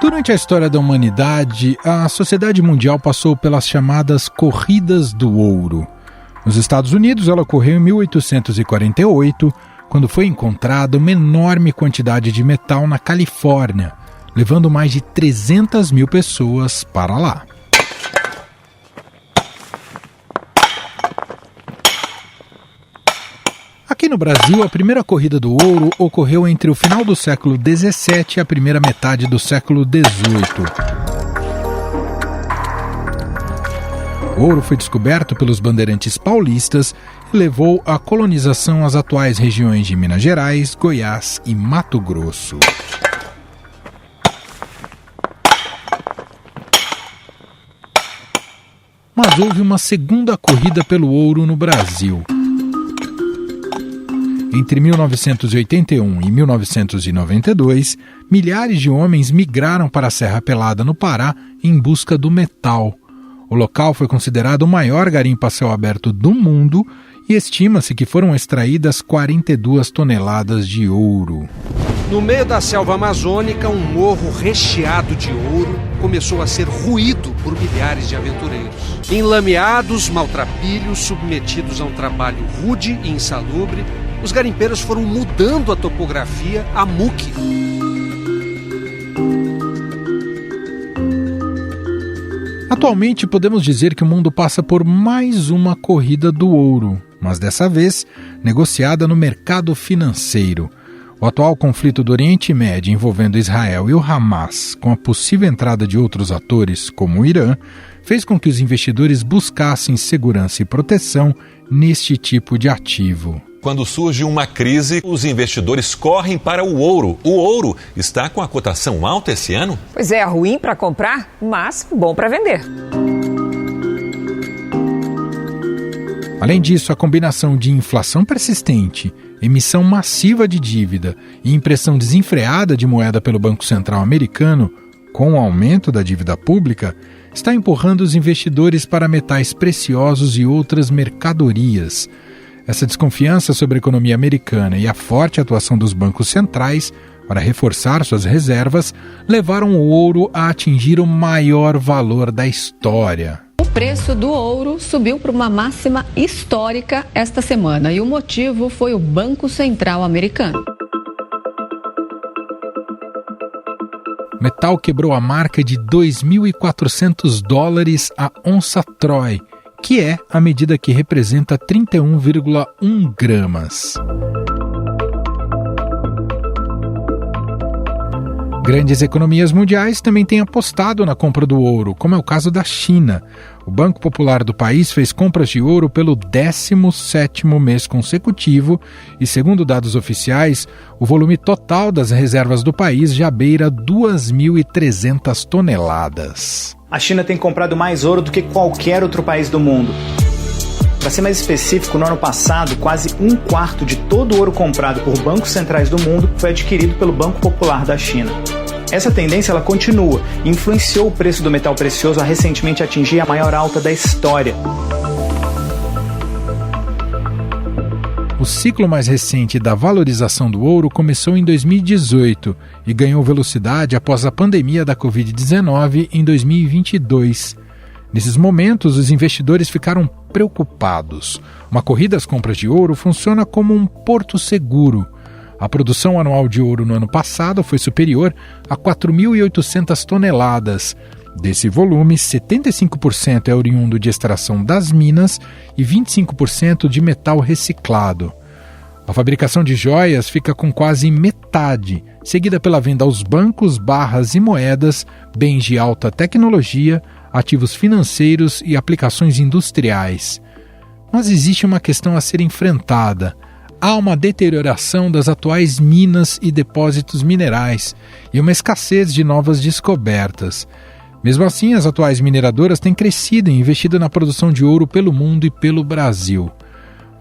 Durante a história da humanidade, a sociedade mundial passou pelas chamadas Corridas do Ouro. Nos Estados Unidos, ela ocorreu em 1848, quando foi encontrada uma enorme quantidade de metal na Califórnia, levando mais de 300 mil pessoas para lá. Aqui no Brasil, a primeira corrida do ouro ocorreu entre o final do século XVII e a primeira metade do século XVIII. O ouro foi descoberto pelos bandeirantes paulistas e levou à colonização às atuais regiões de Minas Gerais, Goiás e Mato Grosso. Mas houve uma segunda corrida pelo ouro no Brasil. Entre 1981 e 1992, milhares de homens migraram para a Serra Pelada, no Pará, em busca do metal. O local foi considerado o maior garimpo a céu aberto do mundo e estima-se que foram extraídas 42 toneladas de ouro. No meio da selva amazônica, um morro recheado de ouro começou a ser ruído por milhares de aventureiros. Enlameados, maltrapilhos, submetidos a um trabalho rude e insalubre, os garimpeiros foram mudando a topografia a muque. Atualmente podemos dizer que o mundo passa por mais uma corrida do ouro, mas dessa vez negociada no mercado financeiro. O atual conflito do Oriente Médio envolvendo Israel e o Hamas, com a possível entrada de outros atores, como o Irã, fez com que os investidores buscassem segurança e proteção neste tipo de ativo. Quando surge uma crise, os investidores correm para o ouro. O ouro está com a cotação alta esse ano? Pois é, ruim para comprar, mas bom para vender. Além disso, a combinação de inflação persistente, emissão massiva de dívida e impressão desenfreada de moeda pelo Banco Central americano, com o aumento da dívida pública, está empurrando os investidores para metais preciosos e outras mercadorias. Essa desconfiança sobre a economia americana e a forte atuação dos bancos centrais para reforçar suas reservas levaram o ouro a atingir o maior valor da história. O preço do ouro subiu para uma máxima histórica esta semana e o motivo foi o Banco Central americano. O metal quebrou a marca de $2.400 a onça Troy, que é a medida que representa 31,1 gramas. Grandes economias mundiais também têm apostado na compra do ouro, como é o caso da China. O Banco Popular do país fez compras de ouro pelo 17º mês consecutivo e, segundo dados oficiais, o volume total das reservas do país já beira 2.300 toneladas. A China tem comprado mais ouro do que qualquer outro país do mundo. Para ser mais específico, no ano passado, quase 1/4 de todo o ouro comprado por bancos centrais do mundo foi adquirido pelo Banco Popular da China. Essa tendência ela continua e influenciou o preço do metal precioso a recentemente atingir a maior alta da história. O ciclo mais recente da valorização do ouro começou em 2018 e ganhou velocidade após a pandemia da Covid-19 em 2022. Nesses momentos, os investidores ficaram preocupados. Uma corrida às compras de ouro funciona como um porto seguro. A produção anual de ouro no ano passado foi superior a 4.800 toneladas. Desse volume, 75% é oriundo de extração das minas e 25% de metal reciclado. A fabricação de joias fica com quase metade, seguida pela venda aos bancos, barras e moedas, bens de alta tecnologia, ativos financeiros e aplicações industriais. Mas existe uma questão a ser enfrentada. Há uma deterioração das atuais minas e depósitos minerais e uma escassez de novas descobertas. Mesmo assim, as atuais mineradoras têm crescido e investido na produção de ouro pelo mundo e pelo Brasil.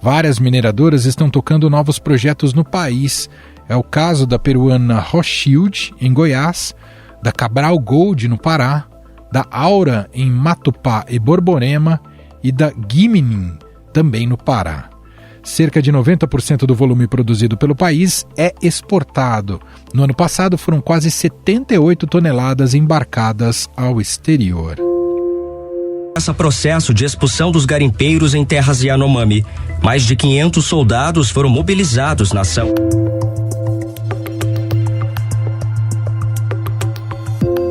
Várias mineradoras estão tocando novos projetos no país. É o caso da peruana Rothschild, em Goiás, da Cabral Gold, no Pará, da Aura, em Matupá e Borborema, e da Giminim, também no Pará. cerca de 90% do volume produzido pelo país é exportado. No ano passado foram quase 78 toneladas embarcadas ao exterior. Esse processo de expulsão dos garimpeiros em terras Yanomami. Mais de 500 soldados foram mobilizados na ação.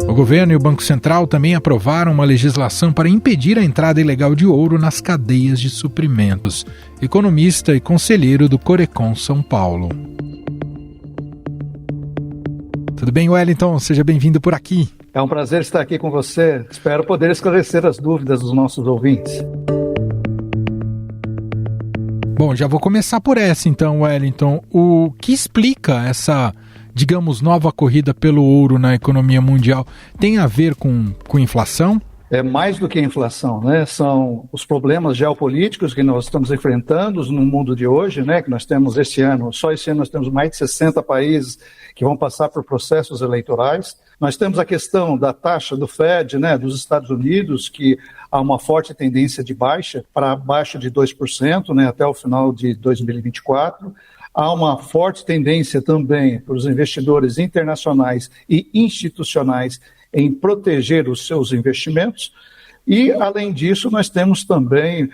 O governo e o Banco Central também aprovaram uma legislação para impedir a entrada ilegal de ouro nas cadeias de suprimentos. Economista e conselheiro do Corecon São Paulo. Tudo bem, Wellington? Seja bem-vindo por aqui. É um prazer estar aqui com você. Espero poder esclarecer as dúvidas dos nossos ouvintes. Bom, já vou começar por essa então, Wellington. O que explica essa, digamos, nova corrida pelo ouro na economia mundial? Tem a ver com inflação? É mais do que a inflação, né? São os problemas geopolíticos que nós estamos enfrentando no mundo de hoje, né? Que nós temos só esse ano nós temos mais de 60 países que vão passar por processos eleitorais. Nós temos a questão da taxa do Fed, né, dos Estados Unidos, que há uma forte tendência de baixa para abaixo de 2%, né, até o final de 2024. Há uma forte tendência também para os investidores internacionais e institucionais em proteger os seus investimentos. E, além disso, nós temos também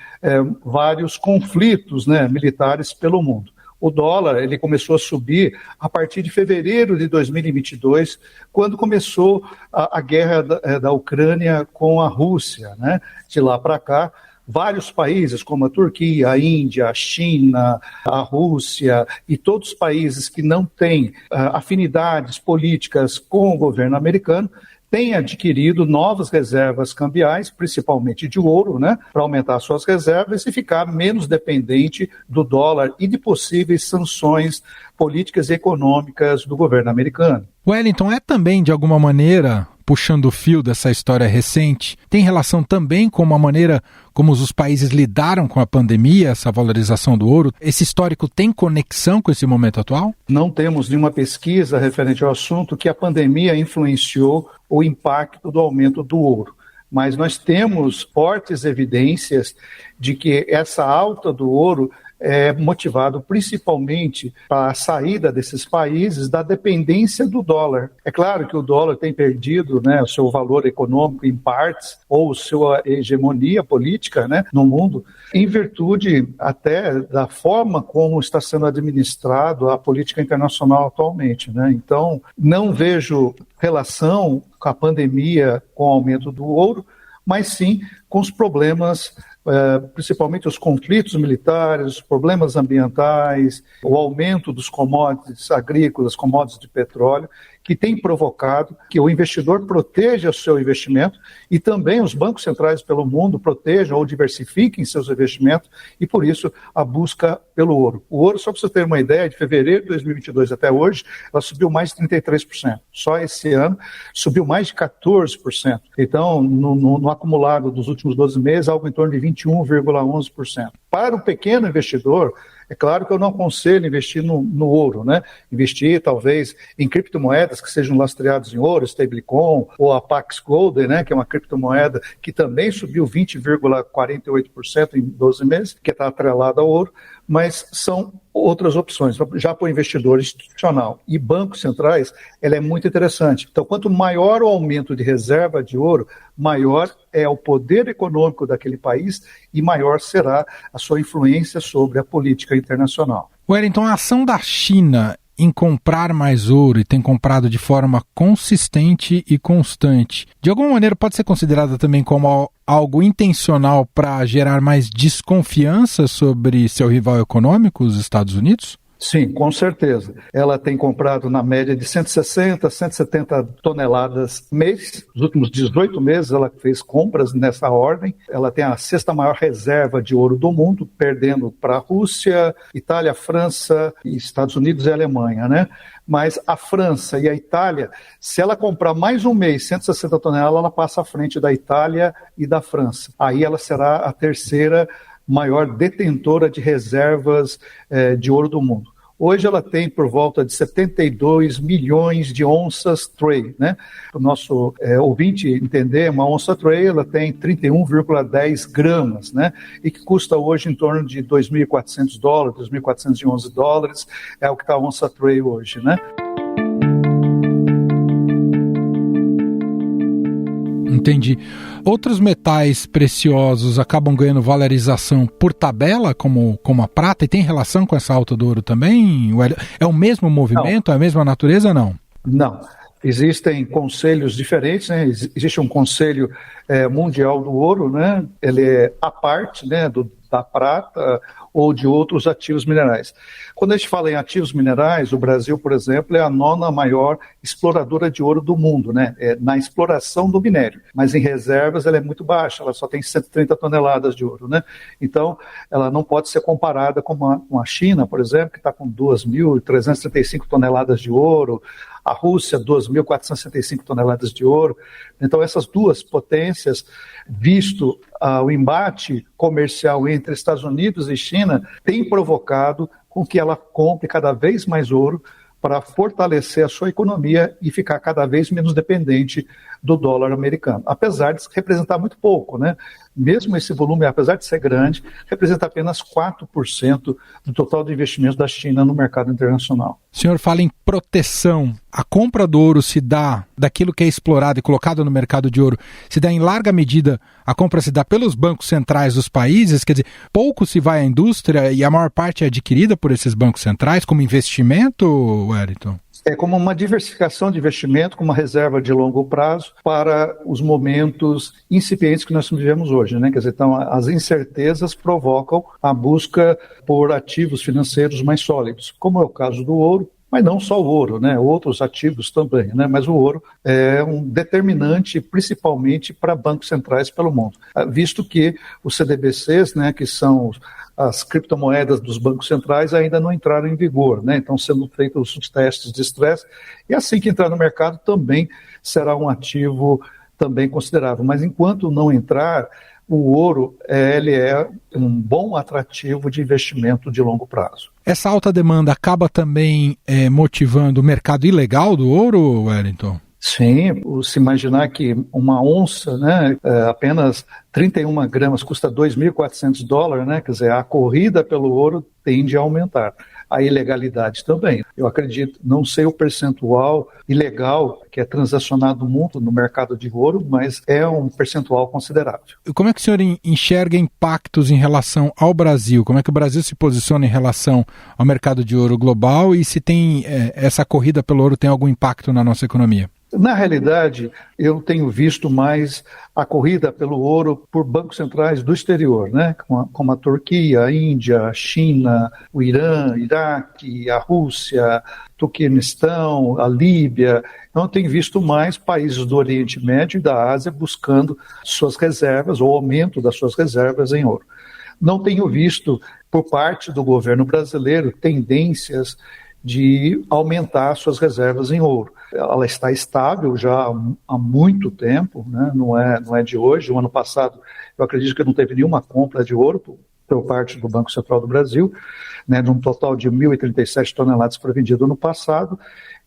vários conflitos, né, militares pelo mundo. O dólar ele começou a subir a partir de fevereiro de 2022, quando começou a guerra da Ucrânia com a Rússia, né? De lá para cá, vários países como a Turquia, a Índia, a China, a Rússia e todos os países que não têm afinidades políticas com o governo americano tem adquirido novas reservas cambiais, principalmente de ouro, né, para aumentar suas reservas e ficar menos dependente do dólar e de possíveis sanções políticas e econômicas do governo americano. Wellington, é também, de alguma maneira, puxando o fio dessa história recente, tem relação também com a maneira como os países lidaram com a pandemia, essa valorização do ouro? Esse histórico tem conexão com esse momento atual? Não temos nenhuma pesquisa referente ao assunto que a pandemia influenciou o impacto do aumento do ouro. Mas nós temos fortes evidências de que essa alta do ouro é motivado principalmente para a saída desses países da dependência do dólar. É claro que o dólar tem perdido, né, o seu valor econômico em partes, ou sua hegemonia política, né, no mundo, em virtude até da forma como está sendo administrado a política internacional atualmente, né? Então, não vejo relação com a pandemia com o aumento do ouro, mas sim com os problemas, principalmente os conflitos militares, os problemas ambientais, o aumento dos commodities agrícolas, commodities de petróleo, que tem provocado que o investidor proteja o seu investimento e também os bancos centrais pelo mundo protejam ou diversifiquem seus investimentos e, por isso, a busca pelo ouro. O ouro, só para você ter uma ideia, de fevereiro de 2022 até hoje, ela subiu mais de 33%. Só esse ano subiu mais de 14%. Então, no acumulado dos últimos 12 meses, algo em torno de 21,11%. Para o pequeno investidor, é claro que eu não aconselho investir no ouro, né? Investir, talvez, em criptomoedas que sejam lastreadas em ouro, stablecoin, ou a Pax Gold, né? Que é uma criptomoeda que também subiu 20,48% em 12 meses, que está atrelada ao ouro, mas são outras opções. Já para o investidor institucional e bancos centrais, ela é muito interessante. Então, quanto maior o aumento de reserva de ouro, maior é o poder econômico daquele país e maior será a sua influência sobre a política internacional. Wellington, a ação da China em comprar mais ouro e tem comprado de forma consistente e constante, de alguma maneira pode ser considerada também como algo intencional para gerar mais desconfiança sobre seu rival econômico, os Estados Unidos? Sim, com certeza. Ela tem comprado na média de 160, 170 toneladas mês. Nos últimos 18 meses ela fez compras nessa ordem. Ela tem a sexta maior reserva de ouro do mundo, perdendo para a Rússia, Itália, França, Estados Unidos e Alemanha, né? Mas a França e a Itália, se ela comprar mais um mês 160 toneladas, ela passa à frente da Itália e da França. Aí ela será a terceira maior detentora de reservas de ouro do mundo. Hoje ela tem por volta de 72 milhões de onças Trey, né? Para o nosso ouvinte entender, uma onça Trey ela tem 31,10 gramas, né? E que custa hoje em torno de $2.400, $2.411, é o que está a onça Trey hoje, né? Entendi. Outros metais preciosos acabam ganhando valorização por tabela, como a prata, e tem relação com essa alta do ouro também? É o mesmo movimento, é a mesma natureza, não? Não. Existem conselhos diferentes, né? Existe um conselho mundial do ouro, né? Ele é à parte, né, da prata ou de outros ativos minerais. Quando a gente fala em ativos minerais, o Brasil, por exemplo, é a 9ª maior exploradora de ouro do mundo, né? Na exploração do minério. Mas em reservas ela é muito baixa, ela só tem 130 toneladas de ouro, né? Então, ela não pode ser comparada com a China, por exemplo, que está com 2.335 toneladas de ouro, a Rússia, 2.465 toneladas de ouro. Então, essas duas potências, visto o embate comercial entre Estados Unidos e China, tem provocado com que ela compre cada vez mais ouro para fortalecer a sua economia e ficar cada vez menos dependente do dólar americano. Apesar de representar muito pouco, né? Mesmo esse volume, apesar de ser grande, representa apenas 4% do total de investimentos da China no mercado internacional. O senhor fala em proteção. A compra do ouro se dá daquilo que é explorado e colocado no mercado de ouro, se dá em larga medida, a compra se dá pelos bancos centrais dos países, quer dizer, pouco se vai à indústria e a maior parte é adquirida por esses bancos centrais como investimento, Wellington? É como uma diversificação de investimento, com uma reserva de longo prazo para os momentos incipientes que nós vivemos hoje, né? Quer dizer, então, as incertezas provocam a busca por ativos financeiros mais sólidos, como é o caso do ouro, mas não só o ouro, né? Outros ativos também, né? Mas o ouro é um determinante principalmente para bancos centrais pelo mundo, visto que os CDBCs, né, que são as criptomoedas dos bancos centrais, ainda não entraram em vigor, né? Então, sendo feitos os testes de estresse, e assim que entrar no mercado também será um ativo também considerável. Mas enquanto não entrar, o ouro ele é um bom atrativo de investimento de longo prazo. Essa alta demanda acaba também motivando o mercado ilegal do ouro, Wellington? Sim, se imaginar que uma onça, né, apenas 31 gramas custa $2.400, né, quer dizer, a corrida pelo ouro tende a aumentar. A ilegalidade também. Eu acredito, não sei o percentual ilegal que é transacionado no mundo, no mercado de ouro, mas é um percentual considerável. Como é que o senhor enxerga impactos em relação ao Brasil? Como é que o Brasil se posiciona em relação ao mercado de ouro global e se tem essa corrida pelo ouro tem algum impacto na nossa economia? Na realidade, eu tenho visto mais a corrida pelo ouro por bancos centrais do exterior, né? Como a Turquia, a Índia, a China, o Irã, Iraque, a Rússia, Turquemenistão, a Líbia. Então, eu tenho visto mais países do Oriente Médio e da Ásia buscando suas reservas, ou aumento das suas reservas em ouro. Não tenho visto, por parte do governo brasileiro, tendências de aumentar suas reservas em ouro. Ela está estável já há muito tempo, né? Não é de hoje. O ano passado, eu acredito que não teve nenhuma compra de ouro por parte do Banco Central do Brasil, né? De um total de 1.037 toneladas foram vendidas no passado.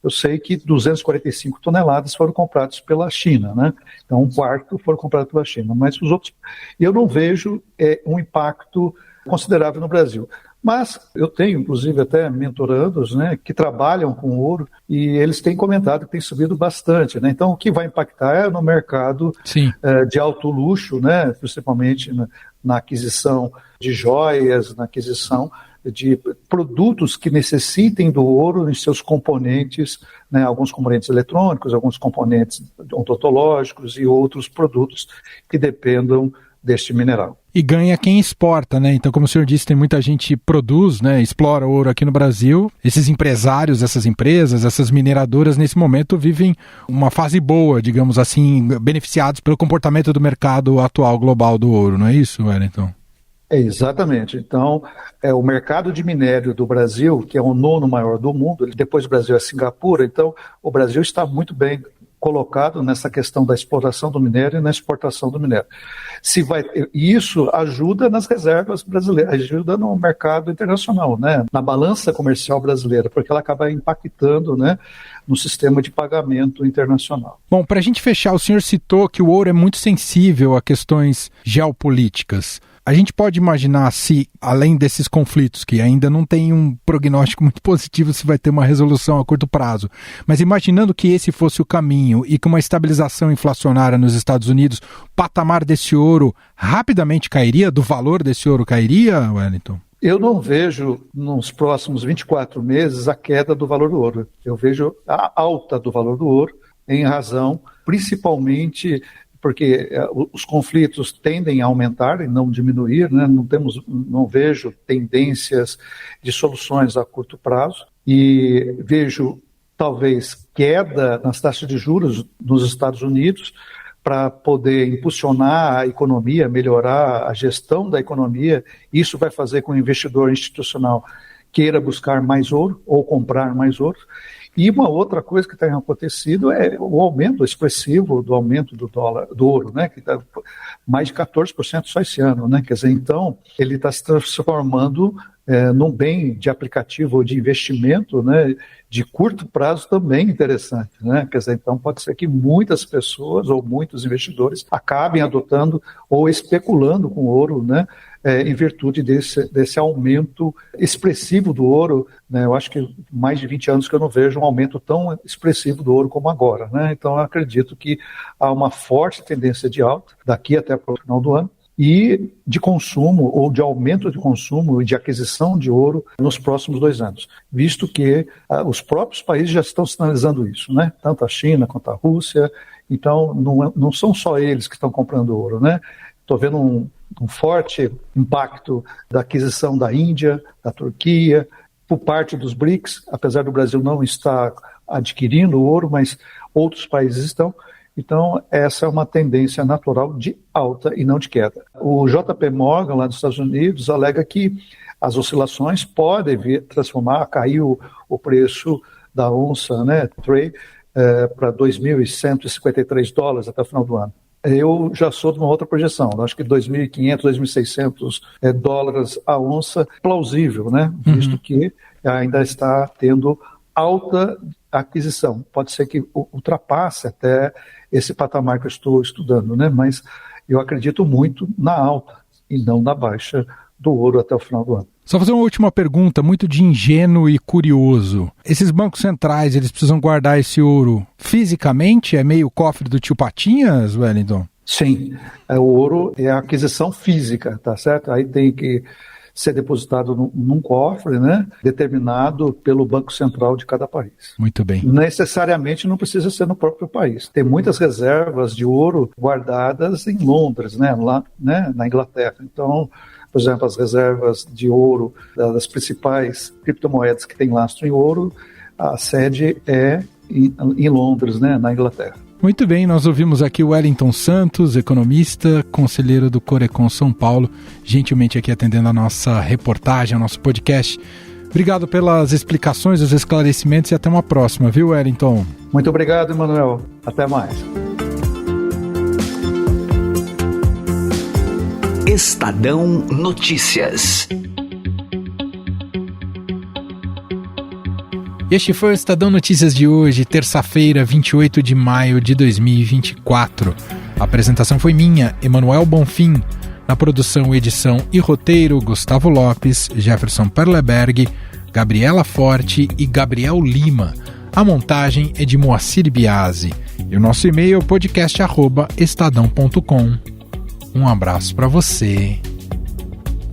Eu sei que 245 toneladas foram compradas pela China, né? Então, 1/4 foram comprados pela China. Mas os outros, eu não vejo um impacto considerável no Brasil. Mas eu tenho, inclusive, até mentorandos, né, que trabalham com ouro e eles têm comentado que tem subido bastante, né? Então, o que vai impactar é no mercado de alto luxo, né, principalmente na aquisição de joias, na aquisição de produtos que necessitem do ouro em seus componentes, né, alguns componentes eletrônicos, alguns componentes odontológicos e outros produtos que dependam deste mineral. E ganha quem exporta, né? Então, como o senhor disse, tem muita gente que produz, né, explora ouro aqui no Brasil. Esses empresários, essas empresas, essas mineradoras, nesse momento, vivem uma fase boa, digamos assim, beneficiados pelo comportamento do mercado atual global do ouro, não é isso, Wellington? Exatamente. Então, o mercado de minério do Brasil, que é o 9º maior do mundo, depois do Brasil é Singapura, então o Brasil está muito bem colocado nessa questão da exploração do minério e na exportação do minério. E isso ajuda nas reservas brasileiras, ajuda no mercado internacional, né? Na balança comercial brasileira, porque ela acaba impactando, né, no sistema de pagamento internacional. Bom, para a gente fechar, o senhor citou que o ouro é muito sensível a questões geopolíticas. A gente pode imaginar se, além desses conflitos, que ainda não tem um prognóstico muito positivo se vai ter uma resolução a curto prazo, mas imaginando que esse fosse o caminho e que uma estabilização inflacionária nos Estados Unidos, o patamar desse ouro rapidamente cairia, do valor desse ouro cairia, Wellington? Eu não vejo nos próximos 24 meses a queda do valor do ouro. Eu vejo a alta do valor do ouro em razão, principalmente, porque os conflitos tendem a aumentar e não diminuir, né? Não vejo tendências de soluções a curto prazo e vejo talvez queda nas taxas de juros nos Estados Unidos para poder impulsionar a economia, melhorar a gestão da economia. Isso vai fazer com que o investidor institucional queira buscar mais ouro ou comprar mais ouro. E uma outra coisa que tem acontecido é o aumento expressivo do aumento do ouro, né, que está mais de 14% só esse ano, né? Quer dizer, então, ele está se transformando num bem de aplicativo ou de investimento, né, de curto prazo também interessante, né? Quer dizer, então pode ser que muitas pessoas ou muitos investidores acabem adotando ou especulando com ouro, né, em virtude desse aumento expressivo do ouro, né? Eu acho que mais de 20 anos que eu não vejo um aumento tão expressivo do ouro como agora, né? Então eu acredito que há uma forte tendência de alta daqui até para o final do ano e de consumo ou de aumento de consumo e de aquisição de ouro nos próximos 2 anos, visto que os próprios países já estão sinalizando isso, né? Tanto a China quanto a Rússia. Então não são só eles que estão comprando ouro, né? Estou vendo um forte impacto da aquisição da Índia, da Turquia, por parte dos BRICS, apesar do Brasil não estar adquirindo ouro, mas outros países estão. Então, essa é uma tendência natural de alta e não de queda. O JP Morgan, lá dos Estados Unidos, alega que as oscilações podem cair o preço da onça, né, Trey, para $2.153 até o final do ano. Eu já sou de uma outra projeção, acho que $2.500, $2.600 a onça, plausível, né? Visto que ainda está tendo alta aquisição. Pode ser que ultrapasse até esse patamar que eu estou estudando, né? Mas eu acredito muito na alta e não na baixa do ouro até o final do ano. Só fazer uma última pergunta, muito de ingênuo e curioso. Esses bancos centrais, eles precisam guardar esse ouro fisicamente? É meio cofre do tio Patinhas, Wellington? Sim, o ouro é a aquisição física, tá certo? Aí tem que ser depositado num cofre, né, determinado pelo Banco Central de cada país. Muito bem. Necessariamente não precisa ser no próprio país. Tem muitas reservas de ouro guardadas em Londres, né, lá, né, na Inglaterra. Então, por exemplo, as reservas de ouro das principais criptomoedas que têm lastro em ouro, a sede é em Londres, né, na Inglaterra. Muito bem, nós ouvimos aqui o Wellington Santos, economista, conselheiro do Corecon São Paulo, gentilmente aqui atendendo a nossa reportagem, ao nosso podcast. Obrigado pelas explicações, os esclarecimentos e até uma próxima, viu, Wellington? Muito obrigado, Emanuel. Até mais. Estadão Notícias. Este foi o Estadão Notícias de hoje, terça-feira, 28 de maio de 2024. A apresentação foi minha, Emanuel Bonfim. Na produção, edição e roteiro, Gustavo Lopes, Jefferson Perleberg, Gabriela Forte e Gabriel Lima. A montagem é de Moacir Biasi. E o nosso e-mail é podcast@estadão.com. Um abraço para você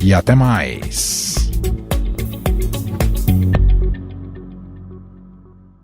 e até mais.